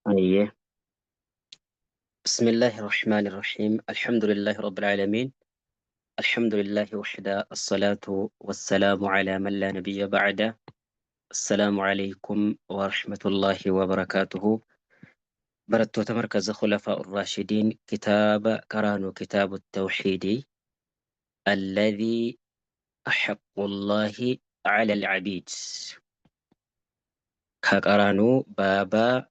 أيه. بسم الله الرحمن الرحيم، الحمد لله رب العالمين. الحمد لله وحده، الصلاة والسلام على من لا نبي بعده. السلام عليكم ورحمة الله وبركاته. برتو مركز خلفاء الراشدين، كتاب كرانو كتاب التوحيد الذي أحق الله على العبيد. كقرانو بابا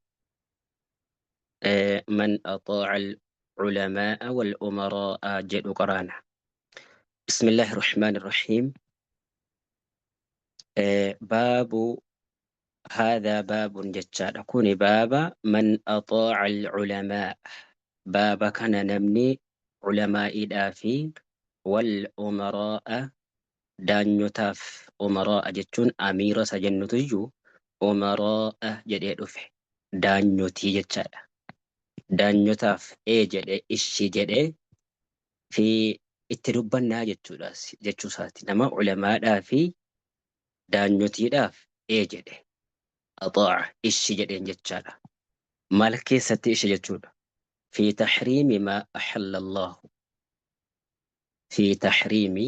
من أطاع العلماء والأمراء جد قرانا. بسم الله الرحمن الرحيم. باب هذا باب جتشاد كوني بابا من أطاع العلماء. بابا كان نمني علماء دافي والأمراء دانيوتاف أمراء جتشون أميرة سجنتيجو أمراء جديد أفه دانيوتي جتشاد دانيوتاف جدي إشي جدي في اتدبنا جتشو ساتي نما علماء دافي daanyotiidhaaf jedhe axaaca ishi jedheen jechaadha. Maal keessatti ishi jechuudha? Fi taxriimi maa axalla Allahu. Fi taxriimi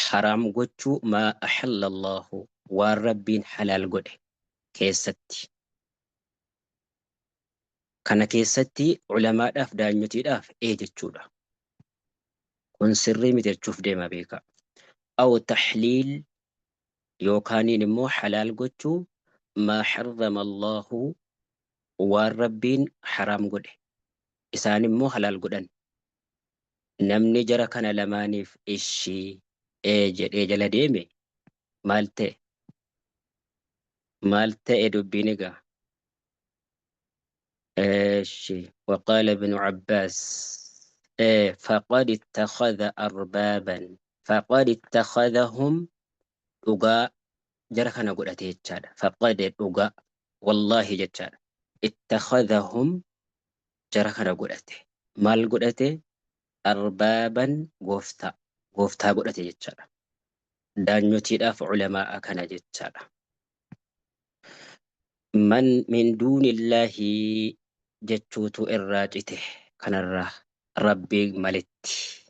haraam gochuu maa axalla Allahu waan rabbiin halaal godhe keessatti. Kana keessatti culamaadhaaf daanyotiidhaaf jechuudha. Kun sirrii miti jechuuf deema beeka. Aw taxliil yookaaniin immoo halaal gochuu maa xarrama Allahu waan rabbiin haraam godhe isaan immoo halaal godhan. Namni jara kana lamaaniif ishii jedhee jala deeme maal ta'e? Maal ta'e dubbiin egaa? وقال ابن عباس فقد اتخذ أربابا فقد اتخذهم dhugaa jara kana godhate jechaadha. Faqad dhugaa wallaahi jechaadha. Ittakhadhahum jara kana godhate. Maal godhate? Arbaaban gooftaa godhate jechaadha. Daanyotiidhaaf culamaa kana jechaadha. Man min duunillaahi jechuutu irraa cite kanarraa rabbii malitti.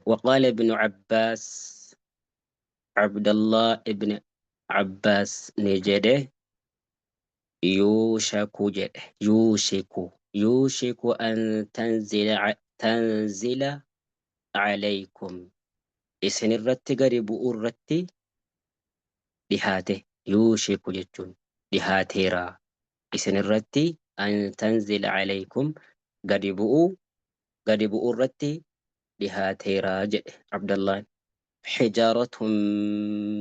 وقال ابن عباس عبد الله ابن عباس نجده يوشك جده يوشك أن تنزل عليكم إسن الرت قريب الرت dhihaate yuushiku jechuun dhihaateera isin irratti an tanzila calaykum gadi bu'uu irratti dhihaateera jedhe Abdallaan. Xijaaratun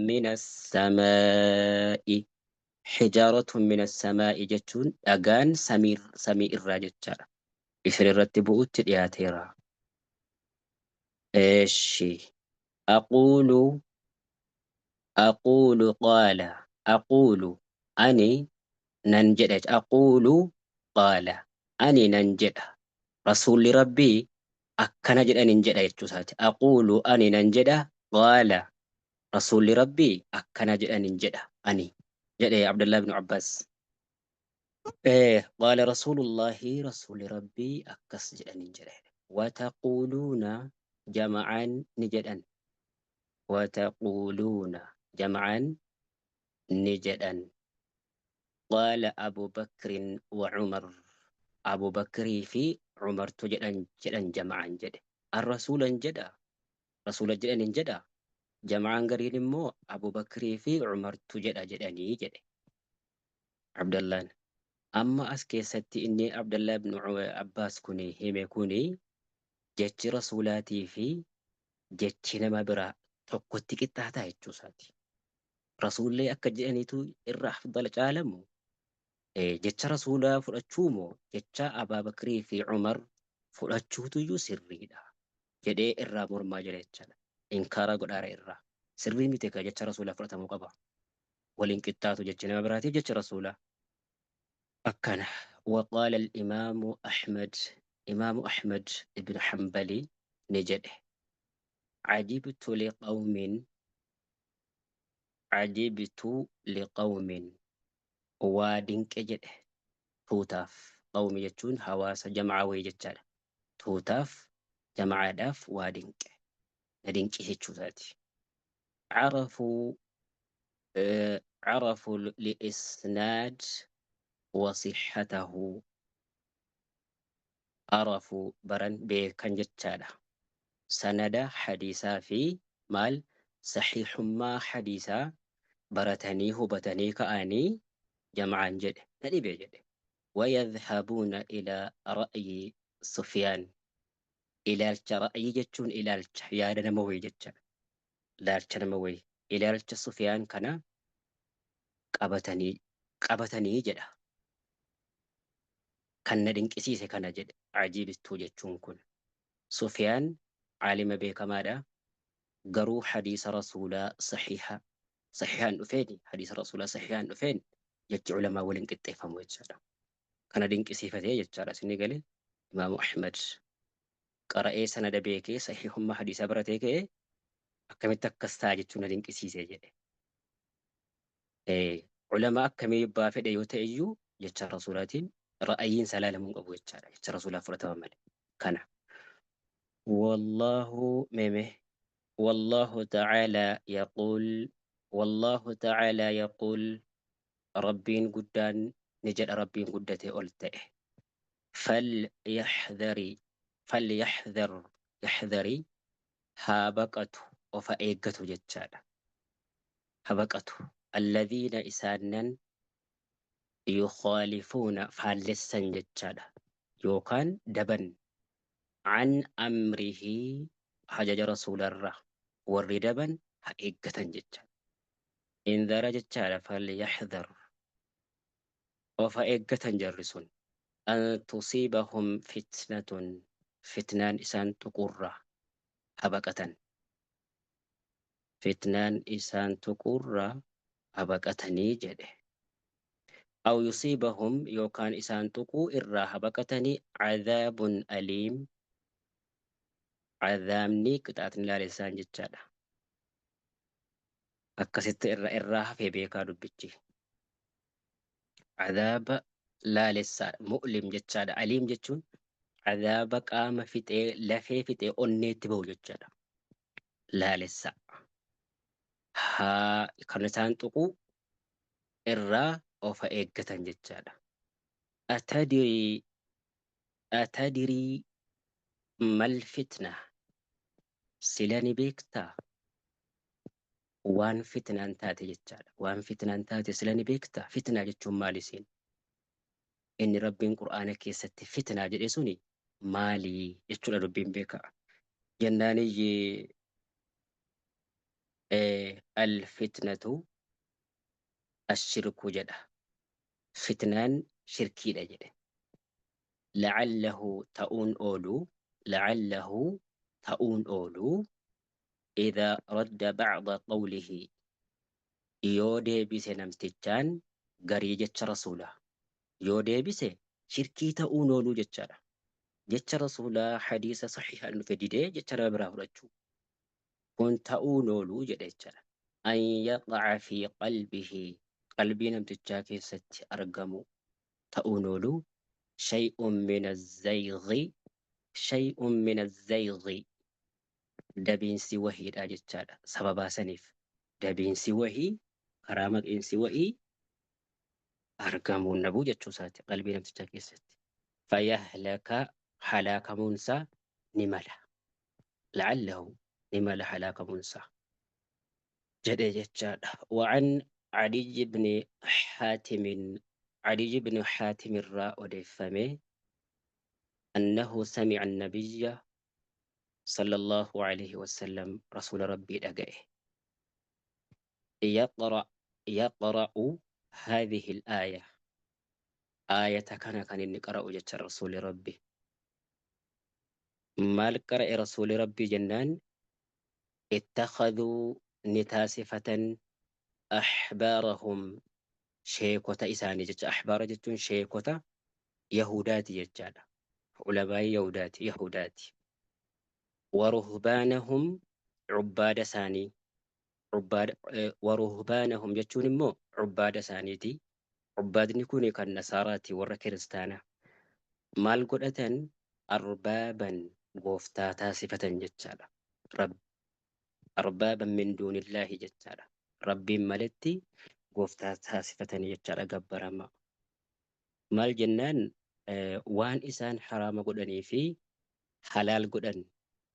min assamaa'i. Xijaaratun min assamaa'i jechuun dhagaan samii irraa jechaadha. Isin irratti bu'utti dhihaateera. Eeshi aquulu أقول قال أقول أني ننجد أقول قال أني ننجد رسول ربي أكنجد أن ننجد يتشوسات. أقول أني ننجد قال رسول ربي أكنجد أن ننجد أني جد يا عبد الله بن عباس. قال رسول الله رسول ربي أكسجد أن ننجد وتقولون جمعا نجدا وتقولون جمعا نجدا. قال أبو بكر وعمر أبو بكر في عمر جدا جمعا جدا الرسول جدا رسول جدا جدا جمعا قرين مو أبو بكر في عمر جدا جدا جدا عبد الله. أما أسكي ستي إني عبد الله بن عباس كوني هم كوني جتش رسولاتي في جتش نما برا تقوتي كتاتا يتشوساتي rasuullee akka jedhaniitu irra afdala caalamu jecha rasuulaa fudhachuu moo jecha Abaabakirii fi Umar fudhachuutu iyyuu sirriidha jedhee irraa mormaa jira jechaadha. Inkaaraa godhaara irraa sirrii miti ka jecha rasuulaa fudhatamuu qaba. Waliin qixxaatu jechi nama biraatiif jecha rasuulaa akkana. وقال الإمام أحمد إمام أحمد ابن حنبلي نجده عجبت لقوم عجبت لقوم ودينك جد توتاف قوم يجون حواس جمع ويجتشال توتاف جمع داف ودينك ندينك هيتشوتاتي عرفوا عرفوا لإسناد وصحته عرفوا برن بكن جتشالا سند حديثا في مال صحيح ما حديثا برتني هبتني كأني جمعا جد ندي بيجد ويذهبون إلى رأي سفيان إلى رأي جتشون إلى يا نموي جتشا لا نموي إلى سفيان كان qabatanii jedha kan na dinqisiise kana jedhe ajiibistuu jechuun kun Sufyaan caalima beekamaadha garuu hadiisa rasuulaa saxiihaan dhufeen hadiisa rasuulaa saxiihaan dhufeen jechi ulamaa waliin qixxeeffamu jechaadha kana dinqisiifatee jechaadha isinni galee imaamu Ahmad qara'ee sanada beekee saxiihummaa hadiisaa baratee ka'ee akkamitti akkas ta'a jechuun na dinqisiise jedhe ulama akkamii abbaa fedhe yoo ta'e iyyuu jecha rasuulaatiin ra'ayiin salaalamuu qabu jechaadha jecha rasuulaa fudhatama malee kana wallahu meme والله تعالى يقول والله تعالى يقول ربين قدان نجد ربين قدته ألته فليحذري فليحذر يحذري هابقته وفائقته جتشادا هابقته الذين إسانا يخالفون فالسن جتشادا يوكان دبن عن أمره حجج رسول الله warri daban haa eeggatan jecha indara jechaadha falyahdhar of haa eeggatan jarri sun an tusiibahum fitnaan isaan tuqurra haa baqatan fitnaan isaan tuqurra haa baqatanii jedhe aw yusiibahum yookaan isaan tuquu irraa haa baqatanii cadaabun aliim cadaabni qixaaxni laalessaan jechaadha akkasitti irraa hafee beekaa dubbichi cadaaba laalessaadha mu'lim jechaadha aliim jechuun cadaaba qaama fixee lafee fixee onneetti ba'u jechaadha laalessa haa kan isaan tuqu irraa of eeggatan jechaadha atadirii mal fitna sila ni beektaa waan fitnaan taate jechaadha waan fitnaan taate sila ni beektaa fitnaa jechuun maali isiin inni rabbiin qur'aana keessatti fitnaa jedhe suni maalii jechuudha dubbiin beekaa jennaaniyyi alfitnatu ashirku jedha fitnaan shirkiidha jedhe lacallahu ta'uun ooluu lacallahu ta'uun ooluu إذا رد بعض قوله يودي بيسي نمتجان قريجة رسوله يودي بيسي شركي تأونولو جتشارة جتش رسوله حديث صحيح أنه في ديدي جتشارة براه رجو كن تأونولو جتشارة أن يقع في قلبه قلبي نمتجاكي ست أرقمو تأونولو شيء من الزيغ شيء من الزيغ dabiinsi wahiidha jechaadha sababaa saniif dabiinsi wahii karaa maqinsi wahii argamuun nabuu jechuu isaati qalbii namtichaa keessatti fayahlaka halaakamuunsaa ni mala la'allahu ni mala halaakamuunsaa jedhee jechaadha وعن علي بن حاتم علي بن حاتم الراء وديفمه أنه سمع النبي صلى الله عليه وسلم رسول ربي دقائه يقرأ هذه الآية آية كان نقرأ جت رسول ربي ما قرأ رسول ربي جنان اتخذوا نتاسفة أحبارهم شيكوتا إساني جت أحبار جتون شيكوتا يهودات جتانا علماء يهودات ورهبانهم عباد ثاني عباد ورهبانهم جتون مو عباد ثانيتي عبادني كوني كان نصاراتي ورا كريستانا مال قدتن أربابا قوفتاتا صفة جتشالا رب أربابا من دون الله جتشالا ربي ملتي قوفتاتا صفة جتشالا قبرما مال جنان وان إسان حرام قدني في حلال قدن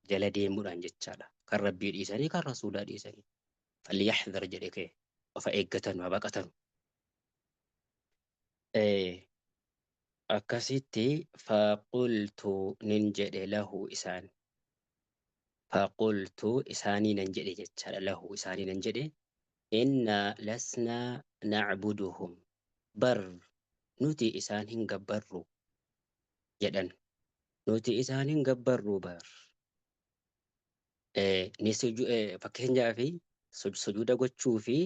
جلدي مران جتشالا كان ربي ديساني كان رسول ديساني فليحذر جريكي وفائقة وبقة akkasitti faqultu nin jedhe lahu isaan faqultu isaanii nan jedhe jechaadha lahu isaanii nan jedhe inna lasnaa nacbuduhum bar nuti isaan hin gabbarru jedhan nuti isaan hin gabbarru bar fakkeenyaa fi sujuuda gochuu fi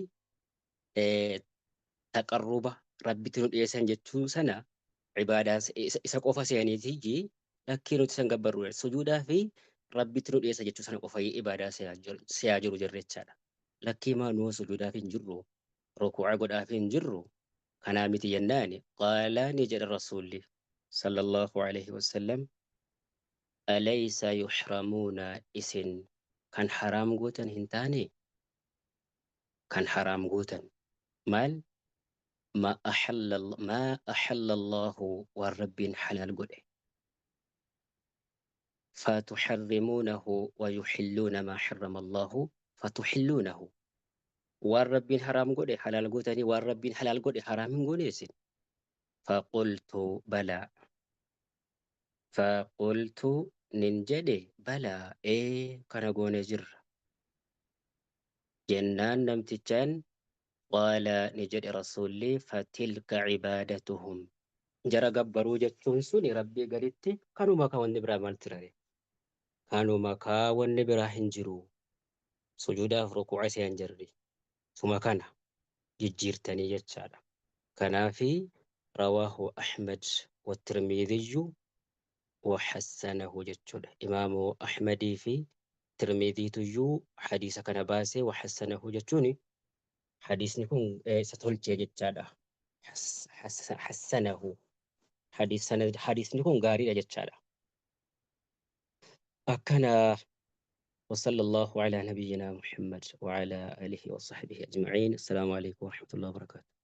taqarruba rabbitti nu dhiyeessan jechuu sana عبادة إسا سيانيتي لكن تسنقبروا السجودة في ربي تنو إيسا جتو سنة قفاي إبادة سياجر جريتشانا لكن ما نو سجودة في جرو ركوع قد في جرو كان متي يناني قال نجد الرسول صلى الله عليه وسلم أليس يحرمون إسن كان حرام قوتا هنتاني كان حرام قوتا مال ما أحل الله والرب حلال قده فتحرمونه ويحلون ما حرم الله فتحلونه والرب حرام قده حلال قدني والرب حلال قده حرام قده فقلت بلى فقلت ننجدي بلى كان قونه جر جنان نمتجان قال نجد رسولي فتلك عبادتهم jara gabbaruu jechuun suni rabbii gaditti kanuma ka wanni biraa maal tirare kanuma ka wanni biraa hin jiru sujuudaaf rukuuca isee hin jirri suma kana jijjiirtanii jechaadha kanaafi rawaahu ahmad والترمذي وحسنه جتشود إمام أحمد في ترمذي تجو حديث كان باسي وحسنه جتشوني حديث نكون ستقول جتشادا حسنه حديث نكون غاري جتشادا أكنا وصلى الله على نبينا محمد وعلى آله وصحبه أجمعين السلام عليكم ورحمة الله وبركاته